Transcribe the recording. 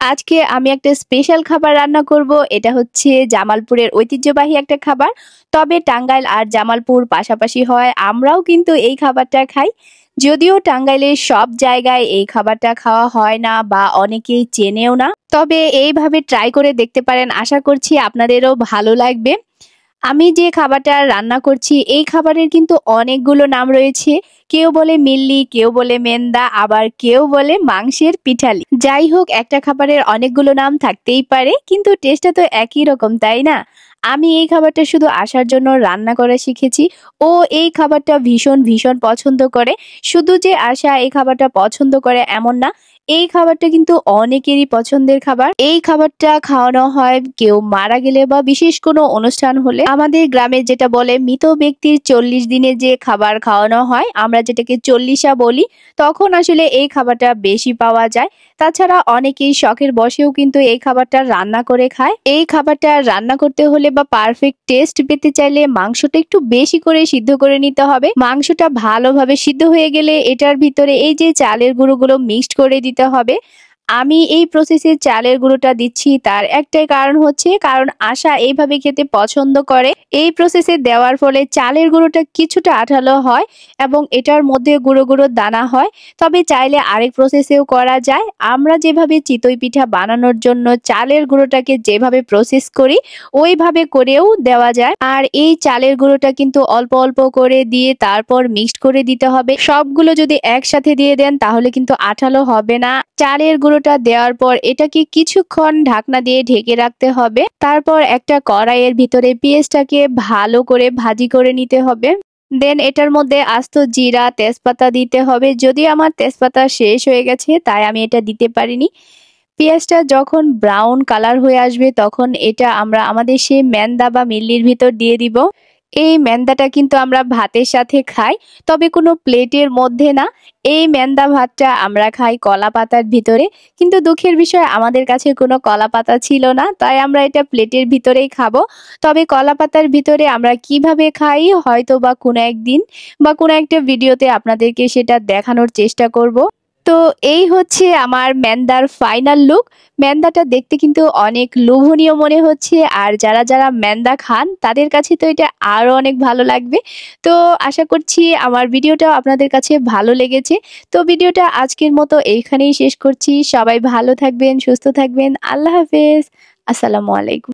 আজকে আমি একটা স্পেশাল খাবার রান্না করব। এটা হচ্ছে জামালপুরের ঐতিহ্যবাহী একটা খাবার। তবে টাঙ্গাইল আর জামালপুর পাশাপাশি হয়, আমরাও কিন্তু এই খাবারটা খাই। যদিও টাঙ্গাইলের সব জায়গায় এই খাবারটা খাওয়া হয় না বা অনেকেই চেনেও না, তবে এইভাবে ট্রাই করে দেখতে পারেন। আশা করছি আপনাদেরও ভালো লাগবে। আমি যে খাবারটা রান্না করছি এই খাবারের কিন্তু অনেকগুলো নাম রয়েছে। কেউ বলে মিল্লি, কেউ বলে মেন্দা, আবার কেউ বলে মাংসের পিঠালি। যাই হোক, একটা খাবারের অনেকগুলো নাম থাকতেই পারে, কিন্তু টেস্টটা তো একই রকম, তাই না? আমি এই খাবারটা শুধু আসার জন্য রান্না করা শিখেছি। ও এই খাবারটা ভীষণ ভীষণ পছন্দ করে। শুধু যে আশা এই খাবারটা পছন্দ করে এমন না, এই খাবারটা কিন্তু অনেকেরই পছন্দের খাবার। এই খাবারটা খাওয়ানো হয় কেউ মারা গেলে বা বিশেষ কোনো অনুষ্ঠান হলে। আমাদের গ্রামে যেটা বলে মৃত ব্যক্তির 40 দিনে যে খাবার খাওয়ানো হয়, আমরা যেটাকে চল্লিশা বলি, তখন আসলে এই খাবারটা বেশি পাওয়া যায়। তাছাড়া অনেকেই শখের বশেও কিন্তু এই খাবারটা রান্না করে খায়। এই খাবারটা রান্না করতে হলে বা পারফেক্ট টেস্ট পেতে চাইলে মাংসটা একটু বেশি করে সিদ্ধ করে নিতে হবে। মাংসটা ভালোভাবে সিদ্ধ হয়ে গেলে এটার ভিতরে এই যে চালের গুঁড়োগুলো মিক্সড করে দিতে হবে। আমি এই প্রসেসে চালের গুঁড়োটা দিচ্ছি, তার একটাই কারণ হচ্ছে কারণ আশা এইভাবে খেতে পছন্দ করে। এই প্রসেসে দেওয়ার ফলে চালের গুঁড়োটা কিছুটা আঠালো হয় এবং এটার মধ্যে গুঁড়ো গুঁড়ো দানা হয়। তবে চাইলে আরেক প্রসেসেও করা যায়। আমরা যেভাবে চিতই পিঠা বানানোর জন্য চালের গুঁড়োটাকে যেভাবে প্রসেস করি, ওইভাবে করেও দেওয়া যায়। আর এই চালের গুঁড়োটা কিন্তু অল্প অল্প করে দিয়ে তারপর মিক্সড করে দিতে হবে। সবগুলো যদি একসাথে দিয়ে দেন তাহলে কিন্তু আঠালো হবে না। চালের গুঁড়োটা দেওয়ার পর এটাকে কিছুক্ষণ ঢাকনা দিয়ে ঢেকে রাখতে হবে। তারপর একটা কড়াইয়ের ভিতরে পেঁয়াজটাকে ভালো করে ভাজি করে নিতে হবে। দেন এটার মধ্যে আস্ত জিরা, তেজপাতা দিতে হবে। যদি আমার তেজপাতা শেষ হয়ে গেছে তাই আমি এটা দিতে পারিনি। পেঁয়াজটা যখন ব্রাউন কালার হয়ে আসবে তখন এটা আমরা আমাদের সেই মেন্দা বা মিল্লির ভিতর দিয়ে দিব। এই মেন্দাটা কিন্তু আমরা ভাতের সাথে খাই, তবে কোনো প্লেটের মধ্যে না। এই মেন্দা ভাতটা আমরা খাই কলা পাতার ভিতরে, কিন্তু দুঃখের বিষয় আমাদের কাছে কোনো কলা পাতা ছিল না, তাই আমরা এটা প্লেটের ভিতরেই খাবো। তবে কলা পাতার ভিতরে আমরা কিভাবে খাই হয়তো বা কোনো একদিন বা কোনো একটা ভিডিওতে আপনাদেরকে সেটা দেখানোর চেষ্টা করব। তো এই হচ্ছে আমার মেন্দার ফাইনাল লুক। মেন্দাটা দেখতে কিন্তু অনেক লোভনীয় মনে হচ্ছে, আর যারা যারা মেন্দা খান তাদের কাছে তো এটা আরো অনেক ভালো লাগবে। তো আশা করছি আমার ভিডিওটা আপনাদের কাছে ভালো লেগেছে। তো ভিডিওটা আজকের মতো এইখানেই শেষ করছি। সবাই ভালো থাকবেন, সুস্থ থাকবেন। আল্লাহ হাফেজ। আসসালামু আলাইকুম।